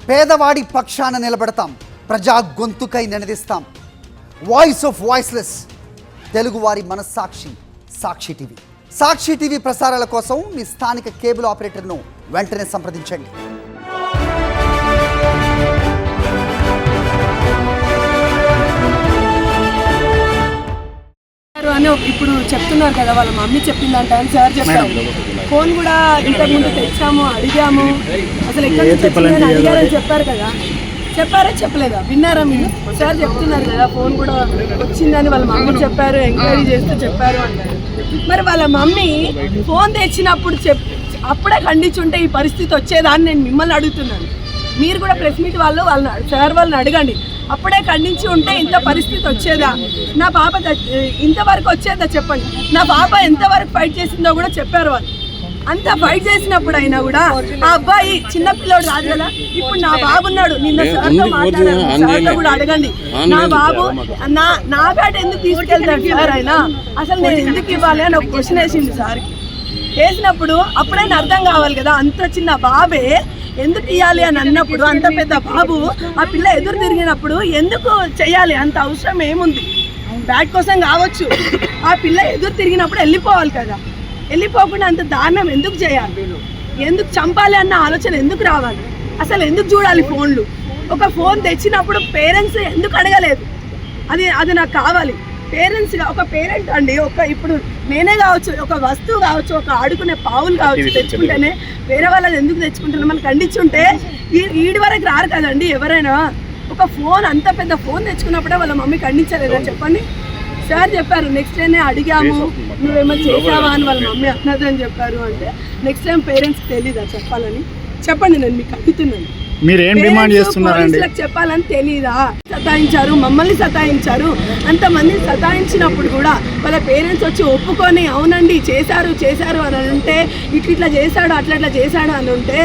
పేదవాడి పక్షాన నిలబడతాం, ప్రజా గొంతుకై నినదిస్తాం. వాయిస్ ఆఫ్ వాయిస్లెస్, తెలుగువారి మనస్సాక్షి సాక్షి టీవీ. సాక్షి టీవీ ప్రసారాల కోసం మీ స్థానిక కేబుల్ ఆపరేటర్ను వెంటనే సంప్రదించండి. అని ఇప్పుడు చెప్తున్నారు కదా, వాళ్ళ మమ్మీ చెప్పిందంట అని సార్ చెప్పారు. ఫోన్ కూడా ఇంతకుముందు తెచ్చాము, అడిగాము, అసలు ఎక్కడి నుంచి వచ్చిందని అడిగారని చెప్పారు కదా. చెప్పారా చెప్పలేదా? విన్నారా మీరు? సార్ చెప్తున్నారు కదా ఫోన్ కూడా వచ్చిందని వాళ్ళ మమ్మీ చెప్పారు, ఎంక్వైరీ చేస్తే చెప్పారు అన్నారు. మరి వాళ్ళ మమ్మీ ఫోన్ తెచ్చినప్పుడు అప్పుడే ఖండించుంటే ఈ పరిస్థితి వచ్చేదాన్ని నేను మిమ్మల్ని అడుగుతున్నాను. మీరు కూడా ప్రెస్ మీట్ వాళ్ళని అడగండి. అప్పుడే ఖండించి ఉంటే ఇంత పరిస్థితి వచ్చేదా? నా పాప ఇంతవరకు వచ్చేదా చెప్పండి. నా పాప ఎంతవరకు ఫైట్ చేసిందో కూడా చెప్పారు వాళ్ళు. అంత ఫైట్ చేసినప్పుడు అయినా కూడా ఆ అబ్బాయి చిన్నపిల్లడు రాదు కదా. ఇప్పుడు నా బాబు ఉన్నాడు, నిన్న సార్తో మాట్లాడారు, సార్తో కూడా అడగండి. నా బాబు నా బ్యాట ఎందుకు తీసుకెళ్తాడు సార్? అయినా అసలు నేను ఎందుకు ఇవ్వాలి అని ఒక క్వశ్చన్ వేసింది సార్కి. వేసినప్పుడు అప్పుడైనా అర్థం కావాలి కదా. అంత చిన్న బాబే ఎందుకు ఇవ్వాలి అని అన్నప్పుడు, అంత పెద్ద బాబు ఆ పిల్ల ఎదురు తిరిగినప్పుడు ఎందుకు చెయ్యాలి? అంత అవసరం ఏముంది? బ్యాట్ కోసం కావచ్చు, ఆ పిల్ల ఎదురు తిరిగినప్పుడు వెళ్ళిపోవాలి కదా. వెళ్ళిపోకుండా అంత దారుణం ఎందుకు చేయాలి? ఎందుకు చంపాలి అన్న ఆలోచన ఎందుకు రావాలి? అసలు ఎందుకు చూడాలి ఫోన్లు? ఒక ఫోన్ తెచ్చినప్పుడు పేరెంట్స్ ఎందుకు అడగలేదు? అది నాకు కావాలి. ఒక పేరెంట్ అండి, ఇప్పుడు నేనే కావచ్చు, ఒక వస్తువు కావచ్చు, ఒక ఆడుకునే పావులు కావచ్చు, తెచ్చుకుంటేనే వేరే వాళ్ళని ఎందుకు తెచ్చుకుంటున్నా? మనం ఖండించుంటే ఈడి వరకు రారు కదండి ఎవరైనా. ఒక ఫోన్, అంత పెద్ద ఫోన్ తెచ్చుకున్నప్పుడే వాళ్ళ మమ్మీ ఖండించలేదా చెప్పండి? సార్ చెప్పారు, నెక్స్ట్ టైం అడిగాము, నువ్వేమో చేసావా అని వాళ్ళ మమ్మీ అన్నదని చెప్పారు. అంటే నెక్స్ట్ టైం పేరెంట్స్ తెలీదా చెప్పాలని? చెప్పండి, నేను మీకు అడుగుతున్నాను. మీరేం డిమాండ్ చేస్తున్నారండి? చెప్పాలని తెలీదా? సతాయించారు, మమ్మల్ని సతాయించారు. అంతమందిని సతాయించినప్పుడు కూడా వాళ్ళ పేరెంట్స్ వచ్చి ఒప్పుకొని అవునండి చేశారు అని అంటే, ఇట్లా చేశాడు అట్లా చేశాడు అని ఉంటే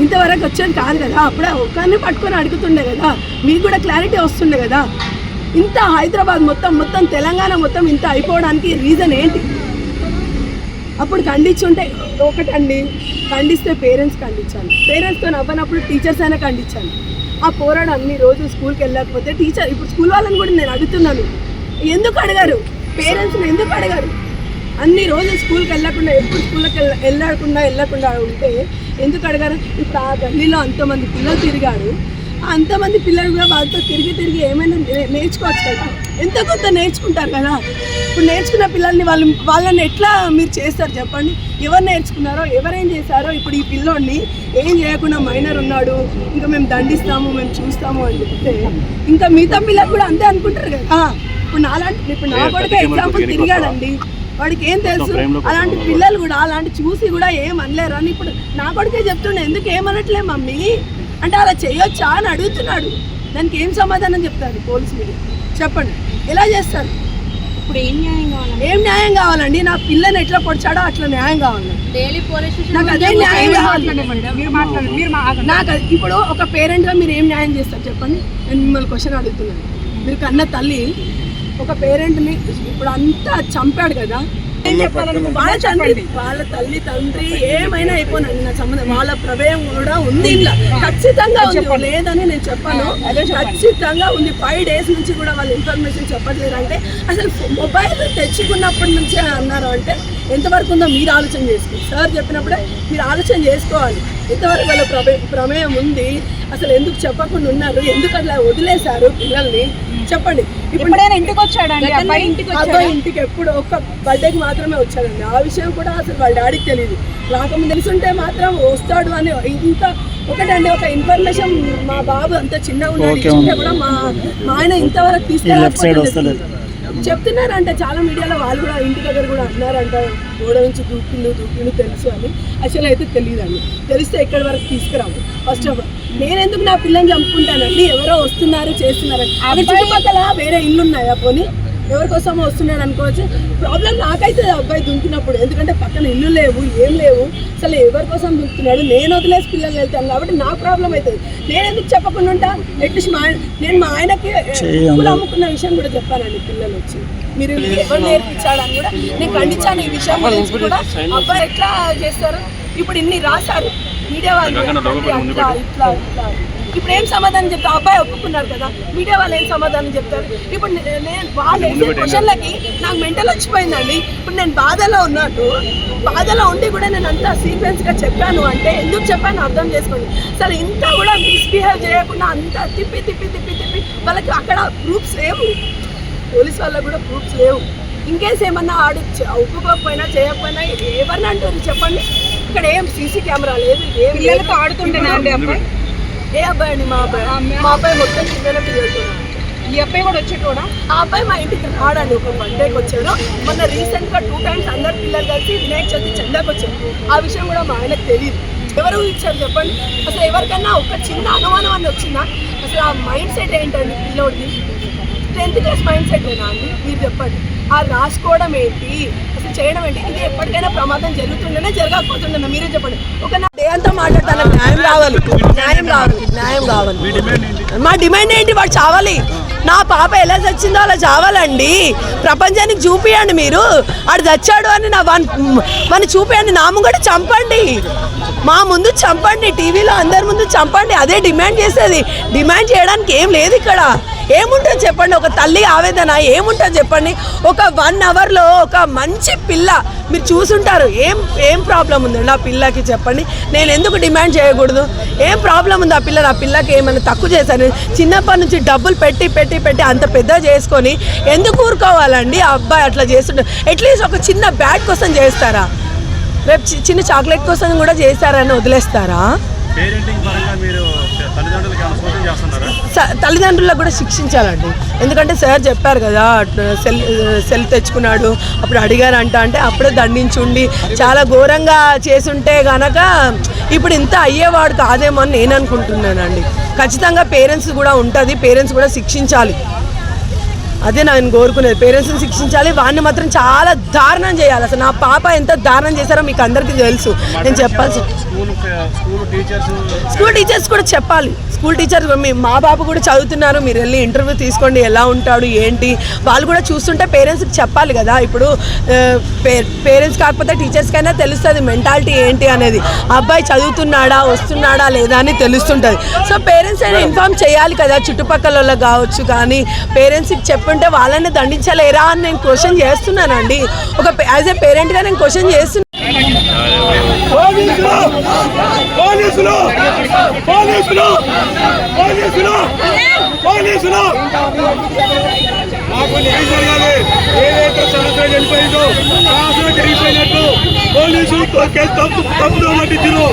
ఇంతవరకు వచ్చేది కాదు కదా. అప్పుడే ఒక్కరిని పట్టుకొని అడుగుతుండే కదా, మీకు కూడా క్లారిటీ వస్తుండే కదా. ఇంత హైదరాబాద్ మొత్తం తెలంగాణ మొత్తం ఇంత అయిపోవడానికి రీజన్ ఏంటి? అప్పుడు ఖండించుంటే ఒకటండి, ఖండిస్తే పేరెంట్స్ ఖండించాలి. పేరెంట్స్తో అవ్వనప్పుడు టీచర్స్ అయినా ఖండించాలి. ఆ పోరాడు అన్ని రోజు స్కూల్కి వెళ్ళకపోతే టీచర్, ఇప్పుడు స్కూల్ వాళ్ళని కూడా నేను అడుగుతున్నాను, ఎందుకు అడగారు? పేరెంట్స్ని ఎందుకు అడగారు? అన్ని రోజులు స్కూల్కి వెళ్ళకుండా, ఎప్పుడు స్కూల్కి వెళ్ళకుండా ఉంటే ఎందుకు అడగారు? ఇప్పుడు ఆ గల్లీలో అంతమంది పిల్లలు తిరిగాడు, అంతమంది పిల్లలు కూడా వాళ్ళతో తిరిగి ఏమైనా నేర్చుకోవచ్చు కదా. ఎంత కొంత నేర్చుకుంటారు కదా. ఇప్పుడు నేర్చుకున్న పిల్లల్ని వాళ్ళని ఎట్లా మీరు చేస్తారు చెప్పండి? ఎవరు నేర్చుకున్నారో, ఎవరేం చేశారో? ఇప్పుడు ఈ పిల్లోడిని ఏం చేయకుండా మైనర్ ఉన్నాడు, ఇంకా మేము దండిస్తాము, మేము చూస్తాము అని చెప్తే ఇంకా మిగతా పిల్లలు కూడా అంతే అనుకుంటారు కదా. ఇప్పుడు నా కొడుకు ఎగ్జాంపుల్ తిరిగాడండి, వాడికి ఏం తెలుసు? అలాంటి పిల్లలు కూడా అలాంటి చూసి కూడా ఏం అనలేరు అని ఇప్పుడు నా కొడుకే చెప్తుండే. ఎందుకు ఏమనట్లే మమ్మీ అంటే అలా చేయొచ్చా అని అడుగుతున్నాడు. దానికి ఏం సమాధానం చెప్తారు పోలీసు మీరు? చెప్పండి, ఎలా చేస్తారు? ఇప్పుడు ఏం న్యాయం కావాలండి? నా పిల్లని ఎట్లా పొడిచాడో అట్లా న్యాయం కావాలి. నాకు అదే న్యాయం కావాలి. నాకు ఇప్పుడు ఒక పేరెంట్గా మీరు ఏం న్యాయం చేస్తారు చెప్పండి? నేను మిమ్మల్ని క్వశ్చన్ అడుగుతున్నాను. మీరు కన్న తల్లి ఒక పేరెంట్ని ఇప్పుడు అంతా చంపాడు కదా. వాళ్ళ తల్లి తండ్రి ఏమైనా అయిపోయినండి, నా సంబంధం వాళ్ళ ప్రమేయం కూడా ఉంది ఇలా, ఖచ్చితంగా ఉంది. లేదని నేను చెప్పాను, ఖచ్చితంగా ఉంది. 5 days నుంచి కూడా వాళ్ళు ఇన్ఫర్మేషన్ చెప్పట్లేదు. అంటే అసలు మొబైల్ తెచ్చుకున్నప్పటి నుంచే అన్నారు అంటే ఎంతవరకు ఉందో మీరు ఆలోచన చేసుకోండి. సార్ చెప్పినప్పుడే మీరు ఆలోచన చేసుకోవాలి ఎంతవరకు వాళ్ళ ప్రమేయం ఉంది, అసలు ఎందుకు చెప్పకుండా ఉన్నారు, ఎందుకు అట్లా వదిలేశారు పిల్లల్ని చెప్పండి. ఇప్పుడు ఇంటికి వచ్చాడండి ఇంటికి ఎప్పుడు ఒక్క బర్త్డేకి మాత్రమే వచ్చాడండి. ఆ విషయం కూడా అసలు వాళ్ళ డాడీకి తెలియదు. రాకముందు తెలుసుంటే మాత్రం వస్తాడు అని. ఇంకా ఒకటండి, ఒక ఇన్ఫర్మేషన్, మా బాబు అంత చిన్నగా ఉన్నాడు కూడా మా ఆయన ఇంతవరకు తీసుకెళ్ళి చెప్తున్నారంట. చాలా మీడియాలో వాళ్ళు కూడా ఇంటి దగ్గర కూడా అన్నారంట, గోడ నుంచి దూకిండు తెలుసు అని. అసలు అయితే తెలియదండి. తెలిస్తే ఎక్కడి వరకు తీసుకురాము. ఫస్ట్ ఆఫ్ ఆల్ నేను ఎందుకు నా పిల్లని చంపుకుంటానండి? ఎవరో వస్తున్నారు చేస్తున్నారని. అక్కడ చుట్టుపక్కల వేరే ఇల్లు ఉన్నాయా? పోనీ ఎవరికోసమో వస్తున్నాడు అనుకోవచ్చు. ప్రాబ్లం నాకైతే అబ్బాయి దుంకినప్పుడు, ఎందుకంటే పక్కన ఇల్లు లేవు, ఏం లేవు, అసలు ఎవరి కోసం దుంకుతున్నాడు? నేను వదిలేసి పిల్లలు వెళ్తాను కాబట్టి నా ప్రాబ్లం అవుతుంది. నేను ఎందుకు చెప్పకుండా ఉంటా? అట్లీస్ట్ నేను మా ఆయనకి పూలు అమ్ముకున్న విషయం కూడా చెప్పానండి. పిల్లలు వచ్చి మీరు ఎవరు నేర్పించాడని కూడా నేను ఖండించాను. ఈ విషయం గురించి కూడా అబ్బాయి ఎట్లా చేస్తారు? ఇప్పుడు ఇన్ని రాశారు మీడియా వాళ్ళు, ఇట్లా ఇప్పుడు ఏం సమాధానం చెప్తారు? అబ్బాయి ఒప్పుకున్నారు కదా, మీడియా వాళ్ళు ఏం సమాధానం చెప్తారు? ఇప్పుడు నేను వాళ్ళు వేసే క్వశ్చన్లకి నాకు మెంటల్ వచ్చిపోయిందండి. ఇప్పుడు నేను బాధలో ఉన్నాను, బాధలో ఉండి కూడా నేను అంతా సీక్వెన్స్గా చెప్పాను అంటే ఎందుకు చెప్పాను అర్థం చేసుకోండి. సరే ఇంత కూడా మిస్బిహేవ్ చేయకుండా అంతా తిప్పి తిప్పి తిప్పి తిప్పి వాళ్ళకి అక్కడ ప్రూఫ్స్ లేవు, పోలీస్ వాళ్ళకు కూడా ప్రూఫ్స్ లేవు. ఇంకేస్ ఏమన్నా ఆడు ఒప్పుకోకపోయినా చేయకపోయినా ఎవరిని అంటారు చెప్పండి? ఇక్కడ ఏం సీసీ కెమెరా లేదు, ఏం పిల్లలతో ఆడుతుంటేనా అండి అబ్బాయి? ఏ అబ్బాయి అండి? మా అబ్బాయి మొత్తం పిల్లలకి వెళ్తున్నాడు. ఈ అబ్బాయి కూడా వచ్చేటోడా? ఆ అబ్బాయి మా ఇంటికి రాడండి, ఒక బర్త్డేకి వచ్చాడు. మొన్న రీసెంట్గా 2 times అందరు పిల్లలు కలిసి వినాయక చవితి చందాకి వచ్చాడు. ఆ విషయం కూడా మా ఆయనకు తెలియదు. ఎవరు ఇచ్చారు చెప్పండి? అసలు ఎవరికన్నా ఒక చిన్న అనుమానం అని వచ్చిందా? అసలు ఆ మైండ్ సెట్ ఏంటండి పిల్లోడిది? 10th class మైండ్ సెట్ ఏనా అండి? మీరు చెప్పండి. ఆ రాసుకోవడం ఏంటి, అసలు చేయడం ఏంటి? ఇది ఎప్పటికైనా ప్రమాదం జరుగుతుండేనే జరగకపోతుండే మీరే చెప్పండి. ఒక నా డే అంతా మాట్లాడతాను, న్యాయం కావాలి, న్యాయం కావాలి, న్యాయం కావాలి. మా డిమాండ్ ఏంటి? వాడు చావాలి. నా పాప ఎలా చచ్చిందో అలా చావాలండి. ప్రపంచానికి చూపియండి మీరు, ఆడు చచ్చాడు అని వాడిని చూపియండి. నా ముంగట చంపండి, మా ముందు చంపండి, టీవీలో అందరి ముందు చంపండి. అదే డిమాండ్ చేసేది. డిమాండ్ చేయడానికి ఏం లేదు ఇక్కడ. ఏముంటుంది చెప్పండి? ఒక తల్లి ఆవేదన ఏముంటుంది చెప్పండి? ఒక 1 hourలో ఒక మంచి పిల్ల మీరు చూసుంటారు. ఏం ప్రాబ్లం ఉందండి ఆ పిల్లకి చెప్పండి? నేను ఎందుకు డిమాండ్ చేయకూడదు? ఏం ప్రాబ్లం ఉంది ఆ పిల్ల? నా పిల్లకి ఏమైనా తక్కువ చేశాను? చిన్నప్పటి నుంచి డబ్బులు పెట్టి పెట్టి పెట్టి అంత పెద్ద చేసుకొని ఎందుకు ఊరుకోవాలండి? ఆ అబ్బాయి అట్లా చేస్తుంటారు. అట్లీస్ట్ ఒక చిన్న బ్యాట్ కోసం చేస్తారా? రేపు చిన్న చాక్లెట్ కోసం కూడా చేస్తారని వదిలేస్తారా? తల్లిదండ్రులకు కూడా శిక్షించాలండి. ఎందుకంటే సార్ చెప్పారు కదా, సెల్ తెచ్చుకున్నాడు అప్పుడు అడిగారంట అంటే అప్పుడే దండించుండి చాలా ఘోరంగా చేసుంటే గనక ఇప్పుడు ఇంత అయ్యేవాడు కాదేమో అని నేను అనుకుంటున్నానండి. ఖచ్చితంగా పేరెంట్స్ కూడా ఉంటుంది, పేరెంట్స్ కూడా శిక్షించాలి. అదే నేను కోరుకునేది, పేరెంట్స్ని శిక్షించాలి. వాడిని మాత్రం చాలా దారుణం చేయాలి. అసలు నా పాప ఎంత దారుణం చేశారో మీకు అందరికీ తెలుసు. నేను చెప్పాల్సి స్కూల్ టీచర్స్ కూడా చెప్పాలి. స్కూల్ టీచర్స్ మా బాబు కూడా చదువుతున్నారు, మీరు వెళ్ళి ఇంటర్వ్యూ తీసుకోండి, ఎలా ఉంటాడు ఏంటి వాళ్ళు కూడా చూస్తుంటే పేరెంట్స్కి చెప్పాలి కదా. ఇప్పుడు పేరెంట్స్ కాకపోతే టీచర్స్కైనా తెలుస్తుంది మెంటాలిటీ ఏంటి అనేది. అబ్బాయి చదువుతున్నాడా వస్తున్నాడా లేదా అని తెలుస్తుంటుంది. సో పేరెంట్స్ అయినా ఇన్ఫార్మ్ చేయాలి కదా, చుట్టుపక్కల వాళ్ళకి కావచ్చు. కానీ పేరెంట్స్కి చెప్పుంటే వాళ్ళని దండించలేరా అని నేను క్వశ్చన్ చేస్తున్నానండి. ఒక యాజ్ ఏ పేరెంట్గా నేను క్వశ్చన్ చేస్తున్నాను. మాకు న్యాయం జరగాలి. ఏదైతే సంవత్సరం చనిపోయిందో సంవత్సరం జరిగిపోయినట్టు పోలీసులు కేసు తప్పుదో పట్టించారు.